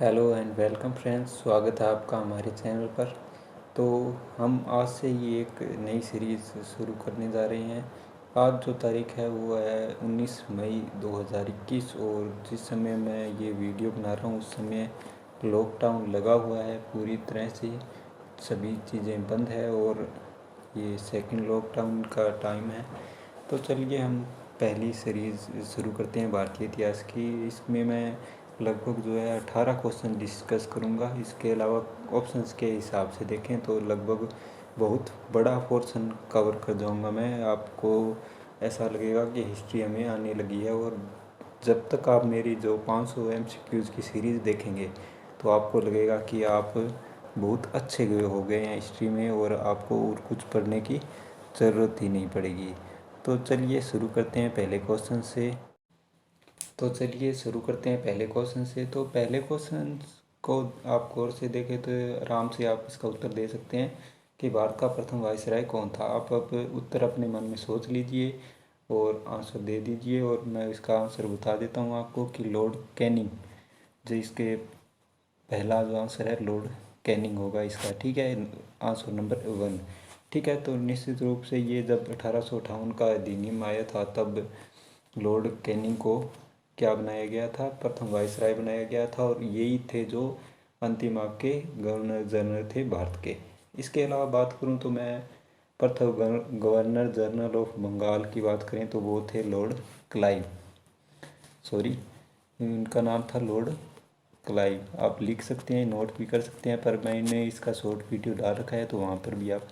Hello and welcome friends, स्वागत है आपका हमारे चैनल पर। तो हम आज से ही एक नई सीरीज़ शुरू करने जा रहे हैं। आज जो तारीख है वो है 19 मई 2021 और जिस समय मैं ये वीडियो बना रहा हूँ उस समय लॉकडाउन लगा हुआ है। पूरी तरह से सभी चीज़ें बंद है और ये सेकंड लॉकडाउन का टाइम है। तो चलिए हम पहली सीरीज़ शुरू करते हैं भारतीय इतिहास की। इसमें मैं लगभग जो है 18 क्वेश्चन डिस्कस करूंगा। इसके अलावा ऑप्शंस के हिसाब से देखें तो लगभग बहुत बड़ा पोर्शन कवर कर जाऊंगा मैं। आपको ऐसा लगेगा कि हिस्ट्री हमें आने लगी है। और जब तक आप मेरी जो 500 MCQs की सीरीज़ देखेंगे तो आपको लगेगा कि आप बहुत अच्छे हो गए हैं हिस्ट्री में और आपको और कुछ पढ़ने की ज़रूरत ही नहीं पड़ेगी। तो चलिए शुरू करते हैं पहले क्वेश्चन से। तो पहले क्वेश्चन को आप गौर से देखें तो आराम से आप इसका उत्तर दे सकते हैं कि भारत का प्रथम वायसराय कौन था। आप अब उत्तर अपने मन में सोच लीजिए और आंसर दे दीजिए और मैं इसका आंसर बता देता हूँ आपको कि लॉर्ड कैनिंग। जो इसके पहला जो आंसर है लॉर्ड कैनिंग होगा इसका। ठीक है, आंसर नंबर 1। ठीक है, तो निश्चित रूप से ये जब 1858 का अधिनियम आया था तब लॉर्ड कैनिंग को क्या बनाया गया था, प्रथम वायसराय बनाया गया था और यही थे जो अंतिम आपके गवर्नर जनरल थे भारत के। इसके अलावा बात करूं तो मैं प्रथम गवर्नर जनरल ऑफ बंगाल की बात करें तो वो थे लॉर्ड क्लाइव। सॉरी, इनका नाम था लॉर्ड क्लाइव। आप लिख सकते हैं, नोट भी कर सकते हैं, पर मैंने इसका शॉर्ट वीडियो डाल रखा है तो वहाँ पर भी आप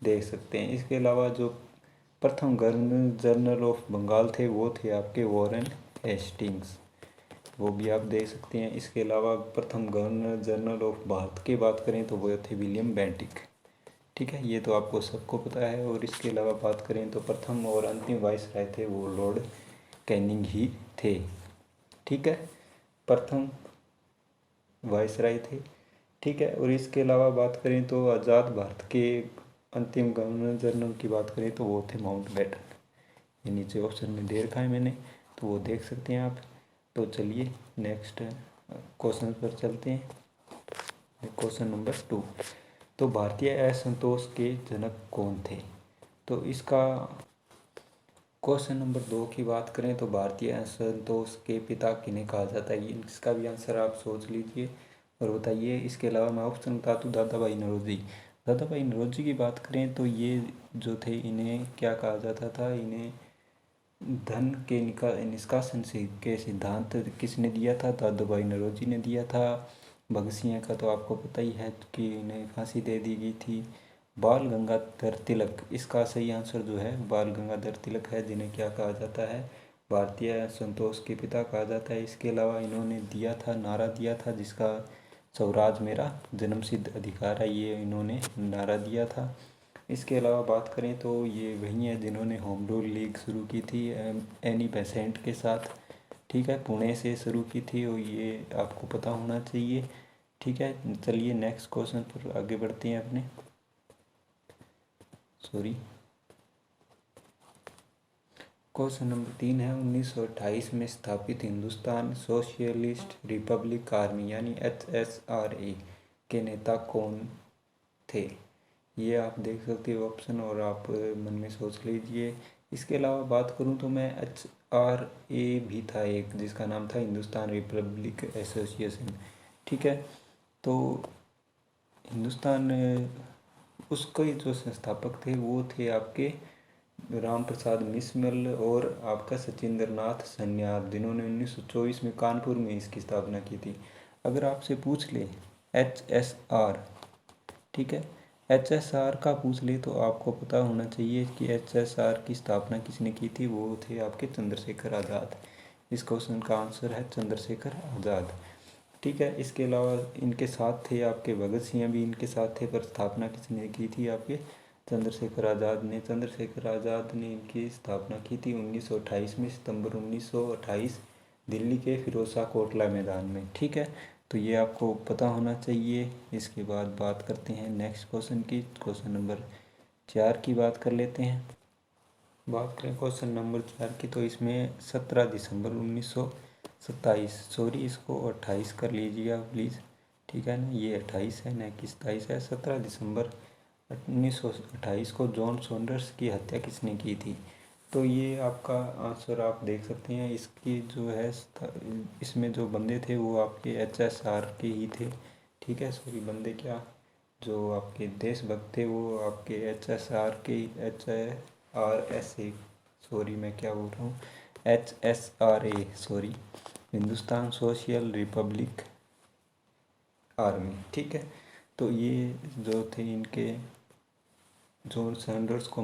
देख सकते हैं। इसके अलावा जो प्रथम गवर्नर जनरल ऑफ बंगाल थे वो थे आपके वॉरेन हेस्टिंग्स, वो भी आप देख सकते हैं। इसके अलावा प्रथम गवर्नर जनरल ऑफ भारत की बात करें तो वो थे विलियम बेंटिक। ठीक है, ये तो आपको सबको पता है। और इसके अलावा बात करें तो प्रथम और अंतिम वायसराय थे वो लॉर्ड कैनिंग ही थे। ठीक है, प्रथम वायसराय थे। ठीक है, और इसके अलावा बात करें तो आज़ाद भारत के अंतिम गवर्नर जनरल की बात करें तो वो थे माउंट बैटन। ये नीचे ऑप्शन में दे रखा है मैंने, तो वो देख सकते हैं आप। तो चलिए नेक्स्ट क्वेश्चन पर चलते हैं। Question number 2। तो भारतीय असंतोष के जनक कौन थे। तो इसका क्वेश्चन नंबर 2 की बात करें तो भारतीय असंतोष के पिता किन्हें कहा जाता है। इसका भी आंसर आप सोच लीजिए और बताइए। इसके अलावा मैं ऑप्शन बता दूँ, दादा भाई नौरोजी। दादा भाई नौरोजी की बात करें तो ये जो थे इन्हें क्या कहा जाता था, इन्हें धन के निष्कासन से के सिद्धांत किसने दिया था, दादा भाई नौरोजी ने दिया था। भगत सिंह का तो आपको पता ही है कि इन्हें फांसी दे दी गई थी। बाल गंगाधर तिलक, इसका सही आंसर जो है बाल गंगाधर तिलक है, जिन्हें क्या कहा जाता है, भारतीय संतोष के पिता कहा जाता है। इसके अलावा इन्होंने दिया था, नारा दिया था जिसका स्वराज मेरा जन्मसिद्ध अधिकार है, ये इन्होंने नारा दिया था। इसके अलावा बात करें तो ये वही हैं जिन्होंने होम रूल लीग शुरू की थी एनी बेसेंट के साथ। ठीक है, पुणे से शुरू की थी और ये आपको पता होना चाहिए। ठीक है, चलिए नेक्स्ट क्वेश्चन पर आगे बढ़ते हैं अपने। सॉरी, क्वेश्चन नंबर 3 है 1928 में स्थापित हिंदुस्तान सोशलिस्ट रिपब्लिक आर्मी यानी HSRA के नेता कौन थे। ये आप देख सकते हो ऑप्शन और आप मन में सोच लीजिए। इसके अलावा बात करूं तो मैं HRA भी था एक, जिसका नाम था हिंदुस्तान रिपब्लिक एसोसिएशन। ठीक है, तो हिंदुस्तान उसके जो संस्थापक थे वो थे आपके राम प्रसाद बिस्मिल और आपका सचिंद्र नाथ सन्याल, जिन्होंने 1924 में कानपुर में इसकी स्थापना की थी। अगर आपसे पूछ ले HSR, ठीक है, HSR का पूछ ले तो आपको पता होना चाहिए कि HSR की स्थापना किसने की थी, वो थे आपके चंद्रशेखर आज़ाद। इस क्वेश्चन का आंसर है चंद्रशेखर आज़ाद। ठीक है, इसके अलावा इनके साथ थे आपके भगत सिंह भी इनके साथ थे, पर स्थापना किसने की थी, आपके चंद्रशेखर आज़ाद ने। चंद्रशेखर आज़ाद ने इनकी स्थापना की थी 1928 में, सितंबर 1928 दिल्ली के फिरोज शाह कोटला मैदान में। ठीक है, तो ये आपको पता होना चाहिए। इसके बाद बात करते हैं नेक्स्ट क्वेश्चन की। क्वेश्चन नंबर 4 की बात कर लेते हैं। बात करें क्वेश्चन नंबर 4 की तो इसमें 17 दिसंबर 27, सॉरी इसको 28 कर लीजिएगा प्लीज़, ठीक है ना। ये 28 है ना कि 27 है। 17 दिसंबर 1928 को जॉन सॉन्डर्स की हत्या किसने की थी? तो ये आपका आंसर आप देख सकते हैं। इसकी जो है इसमें जो बंदे थे वो आपके HSR के ही थे, ठीक है। सॉरी बंदे क्या, जो आपके देशभक्त थे वो आपके HSR के HRSA, सॉरी मैं क्या बोल रहा हूँ, HSRA sorry, Hindustan social Republic army, ठीक है। तो ये जो थे इनके, जॉन सैंडर्स को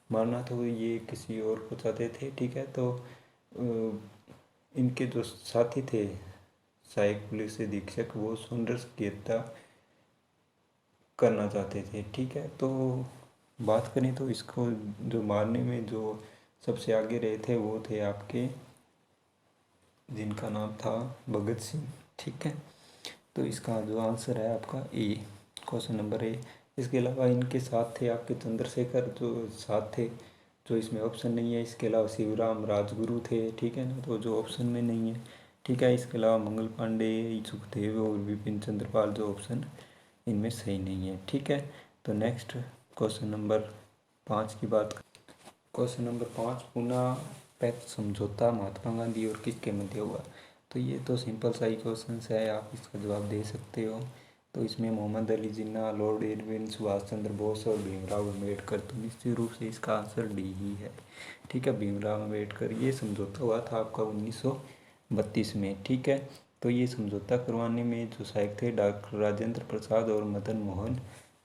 मारना तो ये किसी और को चाहते थे, ठीक है। तो इनके जो साथी थे सहायक पुलिस अधीक्षक, वो सैंडर्स की हत्या करना चाहते थे, ठीक है। तो बात करें तो इसको जो मारने में जो सबसे आगे रहे थे वो थे आपके, जिनका नाम था भगत सिंह, ठीक है। तो इसका जो आंसर है आपका ए, क्वेश्चन नंबर ए। इसके अलावा इनके साथ थे आपके चंद्रशेखर, जो साथ थे, जो इसमें ऑप्शन नहीं है। इसके अलावा शिवराम राजगुरु थे, ठीक है ना, तो जो ऑप्शन में नहीं है, ठीक है। इसके अलावा मंगल पांडे, सुखदेव और विपिन चंद्र पाल, जो ऑप्शन इनमें सही नहीं है, ठीक है। तो नेक्स्ट क्वेश्चन नंबर 5 की बात, क्वेश्चन नंबर 5, पुणे पैक्ट समझौता महात्मा गांधी और किसके मध्य हुआ? तो ये तो सिंपल सा ही क्वेश्चन है, आप इसका जवाब दे सकते हो। तो इसमें मोहम्मद अली जिन्ना, लॉर्ड इरविन, सुभाष चंद्र बोस और भीमराव अम्बेडकर, तो निश्चित रूप से इसका आंसर डी ही है, ठीक है। भीमराव अम्बेडकर, ये समझौता हुआ था आपका 1932 में, ठीक है। तो ये समझौता करवाने में जो सहायक थे डॉक्टर राजेंद्र प्रसाद और मदन मोहन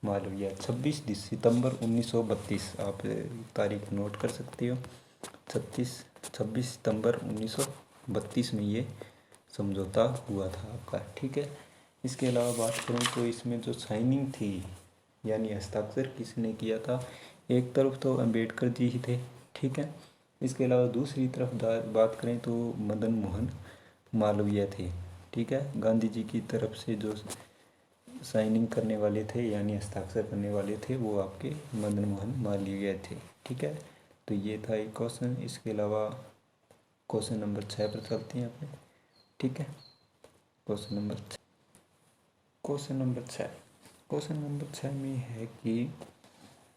मालवीय। 26 सितंबर 1932, आप तारीख नोट कर सकते हो। 26 सितंबर 1932 में ये समझौता हुआ था आपका, ठीक है। इसके अलावा बात करें तो इसमें जो साइनिंग थी यानी हस्ताक्षर किसने किया था? एक तरफ तो अंबेडकर जी ही थे, ठीक है। इसके अलावा दूसरी तरफ बात करें तो मदन मोहन मालवीय थे, ठीक है। गांधी जी की तरफ से जो साइनिंग करने वाले थे यानी हस्ताक्षर करने वाले थे वो आपके मदन मोहन मालवीय थे, ठीक है। तो ये था एक क्वेश्चन। इसके अलावा क्वेश्चन नंबर 6 पर चलते हैं अपने, ठीक है। क्वेश्चन नंबर 6, क्वेश्चन नंबर 6 में है कि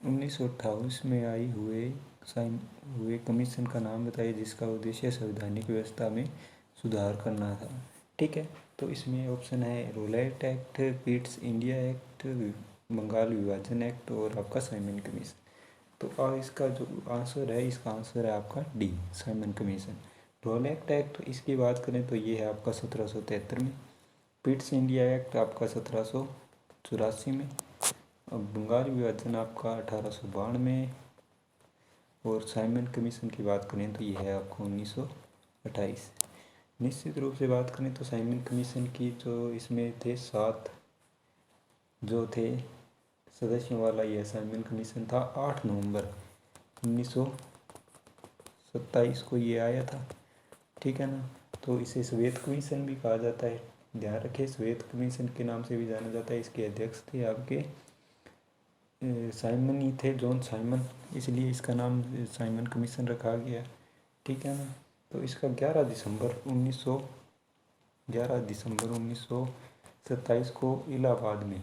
1928 में आई साइन हुए कमीशन का नाम बताइए जिसका उद्देश्य संवैधानिक व्यवस्था में सुधार करना था, ठीक है। तो इसमें ऑप्शन है Rowlatt act, Pitt's India act, Bengal विभाजन एक्ट और आपका साइमन कमीशन। तो इसका जो आंसर है, इसका आंसर है आपका D, Simon commission. Rowlatt act इसकी बात करें तो ये है आपका 1773 में। पिट्स इंडिया एक्ट आपका 1784 में। अब बंगाल विभाजन आपका 1852 में। और साइमन कमीशन की बात करें तो ये है आपको 1928। निश्चित रूप से बात करें तो साइमन कमीशन की जो इसमें थे 7 जो थे सदस्यों वाला यह साइमन कमीशन था। 8 नवंबर 1927 को ये आया था, ठीक है ना। तो इसे श्वेत कमीशन भी कहा जाता है, ध्यान रखें, श्वेत कमीशन के नाम से भी जाना जाता है। इसके अध्यक्ष थे आपके साइमन ही थे, जॉन साइमन, इसलिए इसका नाम साइमन कमीशन रखा गया, ठीक है ना। तो इसका 11 दिसंबर 1927 को इलाहाबाद में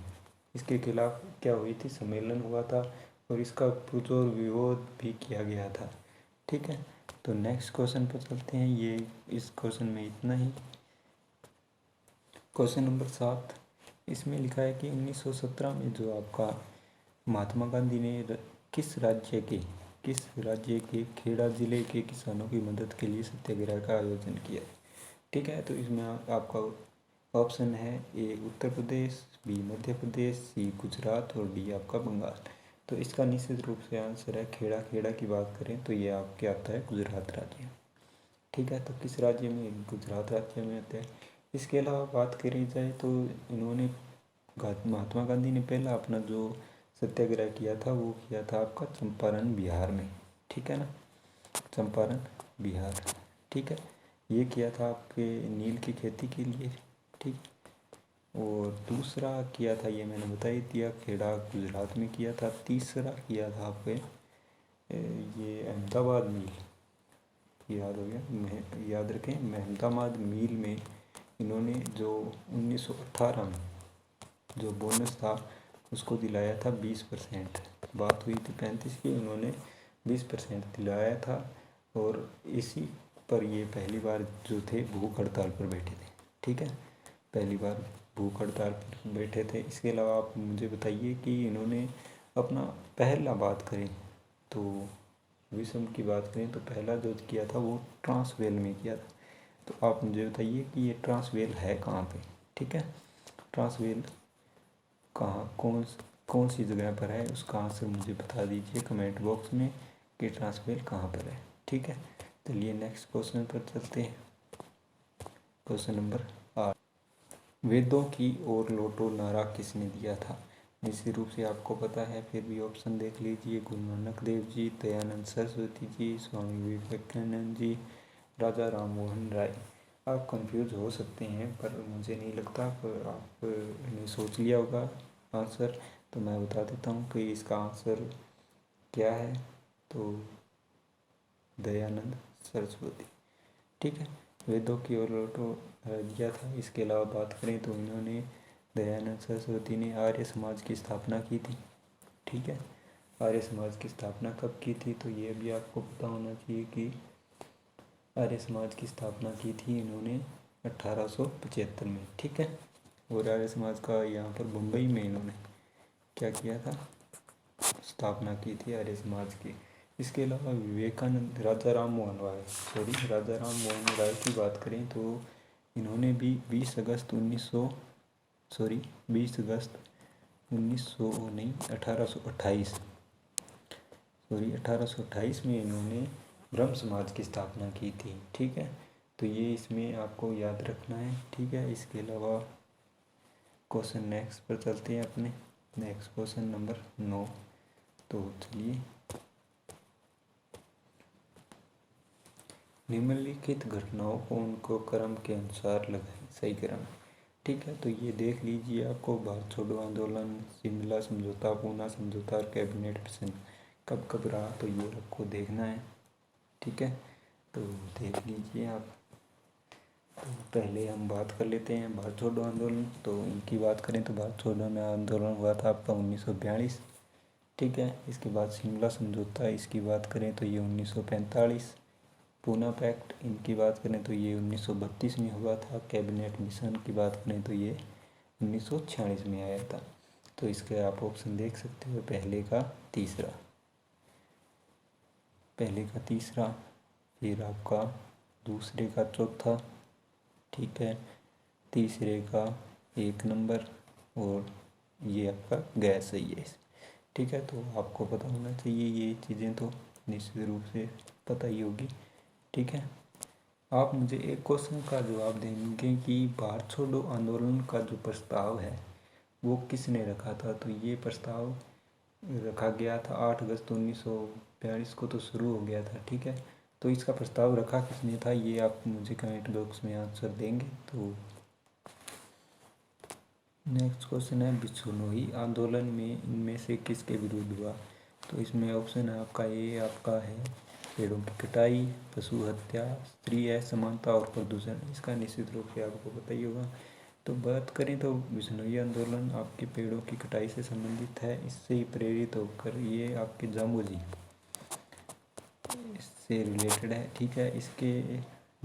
इसके खिलाफ क्या हुई थी, सम्मेलन हुआ था और इसका पुरजोर विरोध भी किया गया था, ठीक है। तो नेक्स्ट क्वेश्चन पर चलते हैं। ये इस क्वेश्चन में इतना ही। क्वेश्चन नंबर 7, इसमें लिखा है कि 1917 में जो आपका महात्मा गांधी ने किस राज्य के खेड़ा जिले के किसानों की मदद के लिए सत्याग्रह का आयोजन किया, ठीक है। तो इसमें आपका ऑप्शन है ए उत्तर प्रदेश, बी मध्य प्रदेश, सी गुजरात और डी आपका बंगाल। तो इसका निश्चित रूप से आंसर है खेड़ा की बात करें तो ये आपके आता है गुजरात राज्य, ठीक है। तो किस राज्य में? गुजरात राज्य में आता है। इसके अलावा बात करी जाए तो इन्होंने महात्मा गांधी ने पहला अपना जो सत्याग्रह किया था वो किया था आपका चंपारण बिहार में, ठीक है ना, चंपारण बिहार, ठीक है। ये किया था आपके नील की खेती के लिए, ठीक। और दूसरा किया था ये मैंने बता ही दिया, खेड़ा गुजरात में किया था। तीसरा किया था आपके ये अहमदाबाद मिल, याद हो गया, याद रखें। मेहमदाबाद मील में इन्होंने जो 1918 में जो बोनस था उसको दिलाया था 20%। बात हुई थी 35 की, उन्होंने 20% दिलाया था। और इसी पर ये पहली बार जो थे भूख हड़ताल पर बैठे थे। ठीक है, पहली बार भूख हड़ताल पर बैठे थे। इसके अलावा आप मुझे बताइए कि इन्होंने अपना पहला बात करें तो विषम की बात करें तो पहला जो किया था वो ट्रांसवेल में किया था। तो आप मुझे बताइए कि ये ट्रांसवेल है कहाँ पे। ठीक है, ट्रांसवेल कहाँ कौन सी जगह पर है, उसका आंसर मुझे बता दीजिए कमेंट बॉक्स में कि ट्रांसवेल कहाँ पर है। ठीक है, चलिए नेक्स्ट क्वेश्चन पर चलते हैं। क्वेश्चन नंबर 8, वेदों की ओर लौटो नारा किसने दिया था। निश्चित रूप से आपको पता है, फिर भी ऑप्शन देख लीजिए। गुरु नानक देव जी, दयानंद सरस्वती जी, स्वामी विवेकानंद जी, राजा राम मोहन राय। आप कंफ्यूज हो सकते हैं पर मुझे नहीं लगता, पर आपने सोच लिया होगा आंसर। तो मैं बता देता हूँ कि इसका आंसर क्या है, तो दयानंद सरस्वती। ठीक है, वेदों की ओर लौटो दिया था। इसके अलावा बात करें तो इन्होंने दयानंद सरस्वती ने आर्य समाज की स्थापना की थी। ठीक है, आर्य समाज की स्थापना कब की थी, तो ये भी आपको पता होना चाहिए कि आर्य समाज की स्थापना की थी इन्होंने 1875 में। ठीक है, और आर्य समाज का यहाँ पर मुंबई में इन्होंने क्या किया था, स्थापना की थी आर्य समाज की। इसके अलावा विवेकानंद, राजा राम मोहन राय की बात करें तो इन्होंने भी 20 अगस्त 1828 में इन्होंने ब्रह्म समाज की स्थापना की थी। ठीक है, तो ये इसमें आपको याद रखना है। ठीक है, इसके अलावा क्वेश्चन नेक्स्ट पर चलते हैं अपने। Next question number 9। तो चलिए, निम्नलिखित घटनाओं को उनको क्रम के अनुसार लगाएं, सही क्रम। ठीक है, तो ये देख लीजिए, आपको भारत छोड़ो आंदोलन, शिमला समझौता, पूना समझौता और कैबिनेट मिशन कब कब रहा, तो ये आपको देखना है। ठीक है, तो देख लीजिए आप। तो पहले हम बात कर लेते हैं भारत छोड़ो आंदोलन। तो इनकी बात करें तो भारत छोड़ो आंदोलन हुआ था आपका 1942। ठीक है, इसके बाद शिमला समझौता, इसकी बात करें तो ये 1945। पूना पैक्ट, इनकी बात करें तो ये 1932 में हुआ था। कैबिनेट मिशन की बात करें तो ये 1946 में आया था। तो इसके आप ऑप्शन देख सकते हो, पहले का तीसरा, फिर आपका दूसरे का चौथा, ठीक है, तीसरे का 1 नंबर, और ये आपका गैर सही है। ठीक है, तो आपको पता होना चाहिए, ये चीज़ें तो निश्चित रूप से पता ही होगी। ठीक है, आप मुझे एक क्वेश्चन का जवाब देंगे कि भारत छोड़ो आंदोलन का जो प्रस्ताव है वो किसने रखा था। तो ये प्रस्ताव रखा गया था 8 अगस्त 1942 को तो शुरू हो गया था। ठीक है, तो इसका प्रस्ताव रखा किसने था, ये आप मुझे कमेंट बॉक्स में आंसर देंगे। तो नेक्स्ट क्वेश्चन है, बिश्नोई आंदोलन में इनमें से किसके विरुद्ध हुआ। तो इसमें ऑप्शन है आपका ए, आपका है पेड़ों की कटाई, पशु हत्या, स्त्री असमानता और प्रदूषण। इसका निश्चित रूप से आपको पता ही होगा। तो बात करें तो बिश्नोई आंदोलन आपके पेड़ों की कटाई से संबंधित है। इससे ही प्रेरित होकर ये आपके जामोजी इससे रिलेटेड है। ठीक है, इसके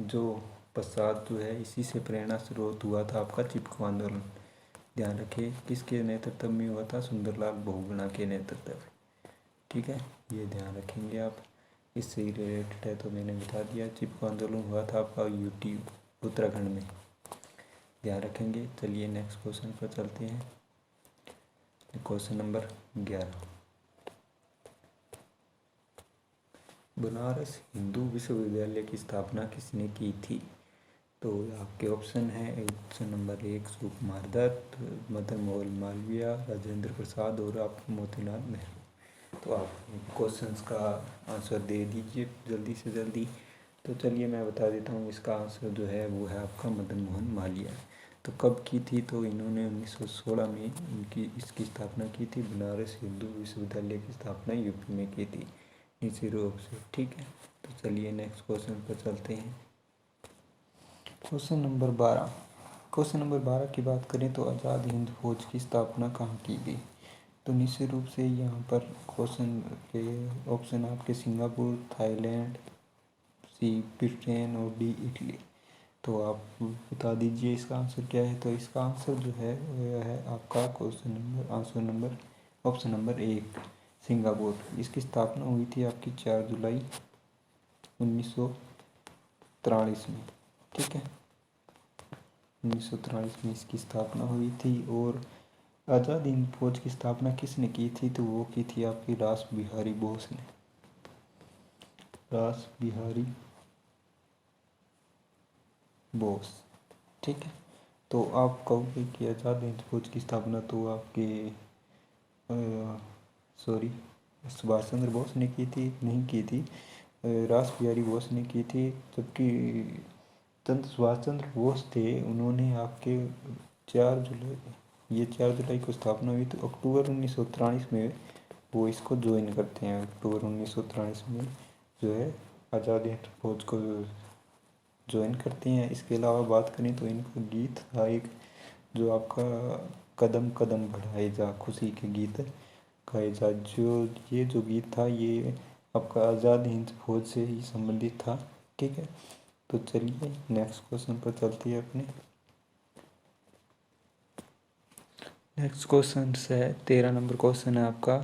जो पश्चात जो है इसी से प्रेरणा स्रोत हुआ था आपका चिपको आंदोलन। ध्यान रखिए किसके नेतृत्व में हुआ था, सुंदरलाल बहुगुणा के नेतृत्व। ठीक है, ये ध्यान रखेंगे आप, इससे ही रिलेटेड है। तो मैंने बता दिया, चिपको आंदोलन हुआ था आपका यूटी उत्तराखंड में, ध्यान रखेंगे। चलिए नेक्स्ट क्वेश्चन पर चलते हैं। क्वेश्चन नंबर 11, बनारस हिंदू विश्वविद्यालय की स्थापना किसने की थी। तो आपके ऑप्शन है, ऑप्शन नंबर 1 सुकुमार दत्त, मदन मोहन मालवीय, राजेंद्र प्रसाद और आप मोतीलाल नेहरू। तो आप क्वेश्चंस का आंसर दे दीजिए जल्दी से जल्दी। तो चलिए मैं बता देता हूँ, इसका आंसर जो है वो है आपका मदन मोहन मालवीय। तो कब की थी, तो इन्होंने 1916 में इसकी स्थापना की थी। बनारस हिंदू विश्वविद्यालय की स्थापना यूपी में की थी निश्चित रूप से। ठीक है, तो चलिए नेक्स्ट क्वेश्चन पर चलते हैं। क्वेश्चन नंबर 12 की बात करें तो आज़ाद हिंद फौज की स्थापना कहाँ की गई। तो निश्चित रूप से यहाँ पर क्वेश्चन के ऑप्शन आपके सिंगापुर, थाईलैंड, सी ब्रिटेन और डी इटली। तो आप बता दीजिए इसका आंसर क्या है। तो इसका आंसर जो है वह है आपका ऑप्शन नंबर 1 सिंगापुर। इसकी स्थापना हुई थी आपकी 4 जुलाई 1943 में। ठीक है, 1943 में इसकी स्थापना हुई थी। और आज़ाद हिंद फौज की स्थापना किसने की थी। तो वो की थी आपकी रास बिहारी बोस ने। रास बिहारी बोस। ठीक है, तो आप कहोगे कि आज़ाद हिंद फौज की स्थापना तो आपके सुभाष चंद्र बोस ने की थी। नहीं की थी, रास बिहारी बोस ने की थी। जबकि सुभाष चंद्र बोस थे, उन्होंने आपके 4 जुलाई को स्थापना हुई। तो अक्टूबर 1943 में वो इसको ज्वाइन करते हैं। अक्टूबर 1943 में जो है आज़ाद हिंद फौज को ज्वाइन करते हैं। इसके अलावा बात करें तो इनका गीत था एक, जो आपका कदम कदम बढ़ाए जा, खुशी के गीत गाए जा। ये जो गीत था ये आपका आज़ाद हिंद फौज से ही संबंधित था। ठीक है, तो चलिए नेक्स्ट क्वेश्चन पर चलते हैं अपने। नेक्स्ट क्वेश्चन है 13 नंबर क्वेश्चन है आपका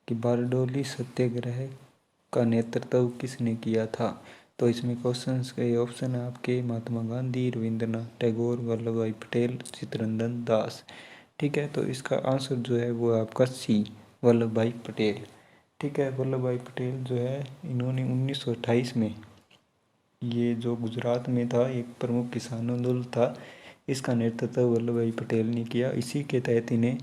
कि बारडोली सत्याग्रह का नेतृत्व किसने किया था। तो इसमें क्वेश्चंस के ऑप्शन है आपके महात्मा गांधी, रविंद्रनाथ टैगोर, वल्लभ भाई पटेल, चित्तरंजन दास। ठीक है, तो इसका आंसर जो है वो आपका सी वल्लभ भाई पटेल। ठीक है, वल्लभ भाई पटेल जो है इन्होंने 1928 में, ये जो गुजरात में था एक प्रमुख किसान आंदोलन था, इसका नेतृत्व वल्लभ भाई पटेल ने किया। इसी के तहत इन्हें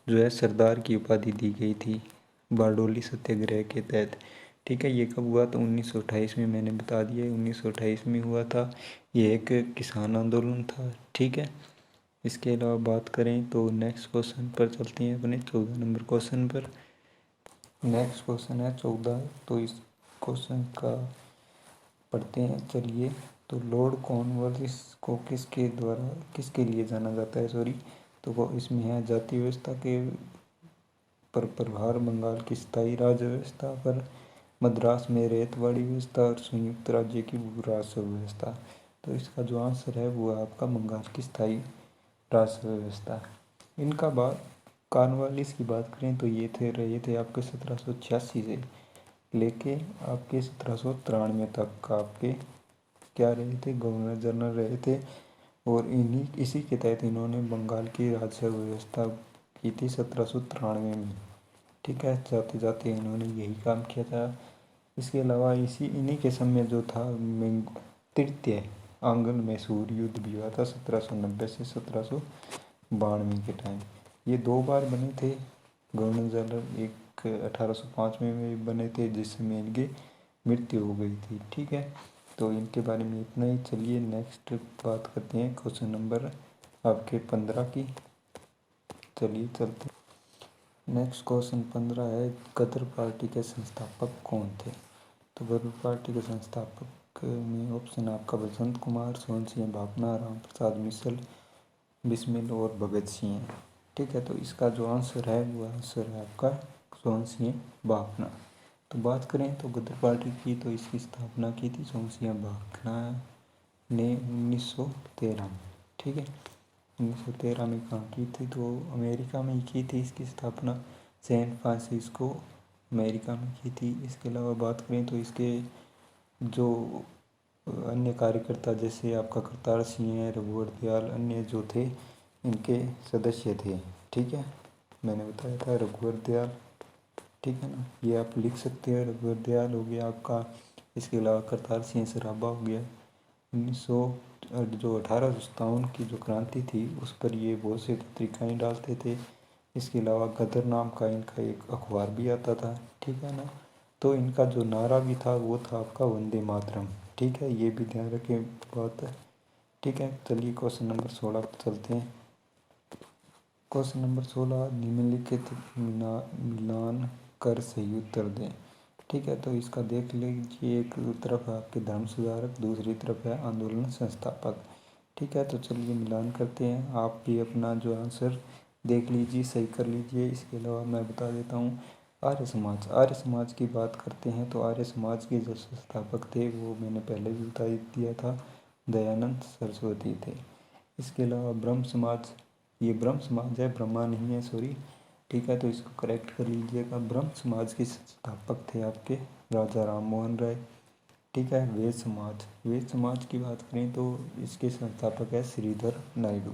जो है सरदार की उपाधि दी गई थी, बारडोली सत्याग्रह के तहत। ठीक है, ये कब हुआ तो 1928 में, मैंने बता दिया 1928 में हुआ था। ये एक किसान आंदोलन था। ठीक है, इसके अलावा बात करें तो नेक्स्ट क्वेश्चन पर चलते हैं अपने 14 नंबर क्वेश्चन पर। नेक्स्ट क्वेश्चन है 14, तो इस क्वेश्चन का पढ़ते हैं चलिए। तो लॉर्ड कॉर्नवालिस को किसके लिए जाना जाता है। तो वो इसमें है जाति व्यवस्था के पर प्रभार, बंगाल की स्थायी राज्य व्यवस्था पर, मद्रास में रेतवाड़ी व्यवस्था और संयुक्त राज्य की भू राजस्व व्यवस्था। तो इसका जो आंसर है वो आपका बंगाल की स्थायी राजस्व व्यवस्था। इनका बात कॉर्नवालिस की बात करें तो ये रहे थे आपके 1786 से लेके आपके 1793 तक आपके क्या रहे थे, गवर्नर जनरल रहे थे। और इसी के तहत इन्होंने बंगाल की राजस्व व्यवस्था की थी 1793 में। ठीक है, जाते जाते इन्होंने यही काम किया था। इसके अलावा इन्हीं के समय जो था तृतीय आंग्ल मैसूर युद्ध भी हुआ था 1790 से 1792 के टाइम। ये 2 बार बने थे गवर्नर जनरल, एक 1805 में बने थे जिसमें इनकी मृत्यु हो गई थी। ठीक है, तो इनके बारे में इतना ही। चलिए नेक्स्ट बात करते हैं क्वेश्चन नंबर आपके 15 की। चलिए चलते हैं। नेक्स्ट क्वेश्चन 15 है गदर पार्टी के संस्थापक कौन थे। तो गदर पार्टी के संस्थापक में ऑप्शन आपका बसंत कुमार, सोहन सिंह भाभना, राम प्रसाद बिस्मिल और भगत सिंह है। ठीक है, तो इसका जो आंसर है वो आंसर है आपका सोहन सिंह भाभना। तो बात करें तो गदर पार्टी की, तो इसकी स्थापना की थी सोहन सिंह भाभना ने 1913 में। ठीक है, 1913 में कहाँ की थी तो अमेरिका में ही की थी इसकी स्थापना, सैन फ्रांसिस्को अमेरिका में की थी। इसके अलावा बात करें तो इसके जो अन्य कार्यकर्ता जैसे आपका करतार सिंह है, रघुवर दयाल, अन्य जो थे इनके सदस्य थे। ठीक है, मैंने बताया था रघुवर दयाल। ठीक है ना, ये आप लिख सकते हैं, रघुवर दयाल हो गया आपका। इसके अलावा करतार सिंह सराभा हो गया। 1857 की जो क्रांति थी उस पर ये बहुत से पत्रिकाएँ डालते थे। इसके अलावा गदर नाम का इनका एक अखबार भी आता था। ठीक है ना, तो इनका जो नारा भी था वो था आपका वंदे मातरम। ठीक है, ये भी ध्यान रखें बात है। ठीक है, चलिए क्वेश्चन नंबर 16 पर चलते हैं। क्वेश्चन नंबर 16, निम्नलिखित मिलान कर सही उत्तर दें। ठीक है, तो इसका देख लीजिए, एक तरफ है आपके धर्म सुधारक, दूसरी तरफ है आंदोलन संस्थापक। ठीक है, तो चलिए मिलान करते हैं। आप भी अपना जो आंसर देख लीजिए, सही कर लीजिए। इसके अलावा मैं बता देता हूँ आर्य समाज की बात करते हैं तो आर्य समाज के जो संस्थापक थे वो मैंने पहले भी बता दिया था, दयानंद सरस्वती थे। इसके अलावा ब्रह्म समाज, ये ब्रह्म समाज है, ब्रह्मा नहीं है, सॉरी। ठीक है, तो इसको करेक्ट कर लीजिएगा। ब्रह्म समाज के संस्थापक थे आपके राजा राम मोहन राय। ठीक है, वेद समाज की बात करें तो इसके संस्थापक है श्रीधर नायडू।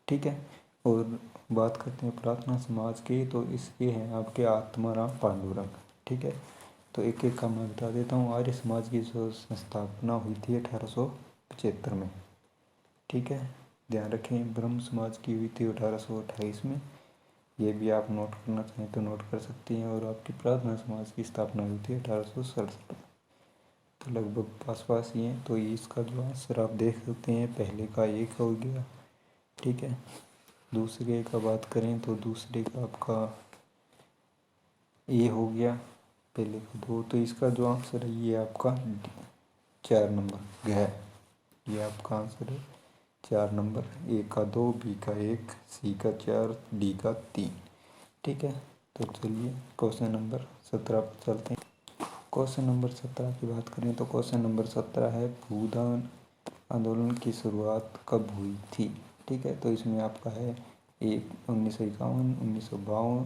ठीक है, और बात करते हैं प्रार्थना समाज की तो इसके हैं आपके आत्माराम पांडुरंग। ठीक है, तो एक एक का मैं बता देता हूँ। आर्य समाज की जो स्थापना हुई थी 1875 में। ठीक है, ध्यान रखें। ब्रह्म समाज की हुई थी 1828 में, ये भी आप नोट करना चाहें तो नोट कर सकती हैं। और आपकी प्रार्थना समाज की स्थापना हुई थी 1867 में। तो लगभग पास पास ही हैं। तो इसका जो आंसर आप देख सकते हैं, पहले का एक हो गया। ठीक है, दूसरे का बात करें तो दूसरे का आपका ये हो गया, पहले का दो। तो इसका जो आंसर है ये आपका 4 नंबर है। ये आपका आंसर है 4 नंबर। ए का 2, बी का 1, सी का 4, डी का 3। ठीक है, तो चलिए क्वेश्चन नंबर 17 पर चलते हैं। क्वेश्चन नंबर 17 की बात करें तो क्वेश्चन नंबर 17 है भूदान आंदोलन की शुरुआत कब हुई थी। ठीक है, तो इसमें आपका है ए 1951, 1952,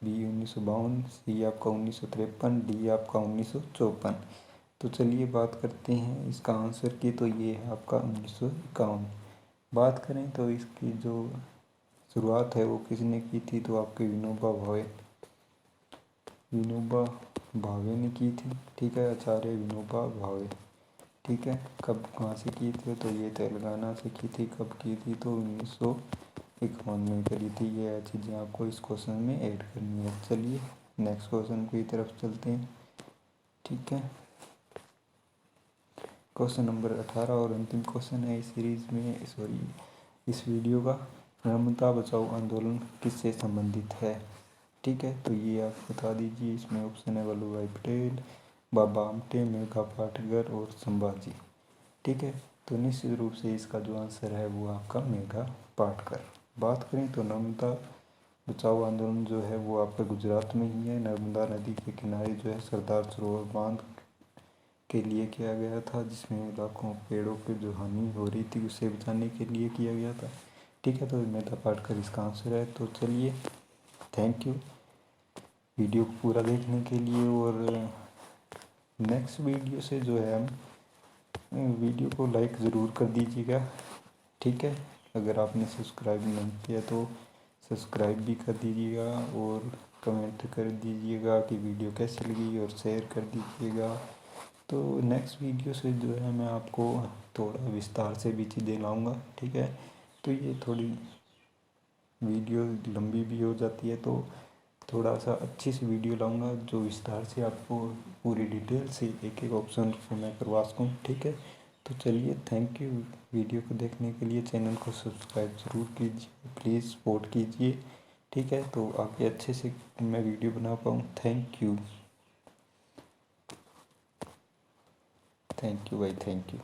बी 1952, सी आपका 1953, डी आपका 1954। तो चलिए बात करते हैं इसका आंसर की। तो ये है आपका 1951। बात करें तो इसकी जो शुरुआत है वो किसने की थी, तो आपके विनोबा भावे ने की थी। ठीक है, आचार्य विनोबा भावे। ठीक है, कब कहाँ से की थी, तो ये तेलंगाना से की थी। कब की थी, तो 1951 में करी थी। ये चीज़ें आपको इस क्वेश्चन में ऐड करनी है। चलिए नेक्स्ट क्वेश्चन की तरफ चलते हैं। ठीक है, क्वेश्चन नंबर 18 और अंतिम क्वेश्चन है इस सीरीज में, सॉरी इस वीडियो का। नर्मदा बचाओ आंदोलन किससे संबंधित है। ठीक है, तो ये आप बता दीजिए। इसमें ऑप्शन है वल्लभ भाई पटेल, बाबा आमटे, मेघा पाटकर और संभाजी। ठीक है, तो निश्चित रूप से इसका जो आंसर है वो आपका मेघा पाटकर। बात करें तो नर्मदा बचाओ आंदोलन जो है वो आपका गुजरात में ही है। नर्मदा नदी के किनारे जो है सरदार सरोवर बांध के लिए किया गया था, जिसमें लाखों पेड़ों की जो हानि हो रही थी उसे बचाने के लिए किया गया था। ठीक है, तो मेघा पाटकर इसका आंसर है। तो चलिए, थैंक यू वीडियो को पूरा देखने के लिए। और नेक्स्ट वीडियो से जो है हम वीडियो को लाइक ज़रूर कर दीजिएगा। ठीक है, अगर आपने सब्सक्राइब नहीं किया तो सब्सक्राइब भी कर दीजिएगा और कमेंट कर दीजिएगा कि वीडियो कैसी लगी और शेयर कर दीजिएगा। तो नेक्स्ट वीडियो से जो है मैं आपको थोड़ा विस्तार से भी चीज़ें लाऊंगा। ठीक है, तो ये थोड़ी वीडियो लंबी भी हो जाती है, तो थोड़ा सा अच्छी सी वीडियो लाऊंगा जो विस्तार से आपको पूरी डिटेल से एक एक ऑप्शन को मैं करवा सकूँ। ठीक है, तो चलिए थैंक यू वीडियो को देखने के लिए। चैनल को सब्सक्राइब ज़रूर कीजिए, प्लीज़ सपोर्ट कीजिए। ठीक है, तो आगे अच्छे से मैं वीडियो बना पाऊँ। थैंक यू भाई, थैंक यू।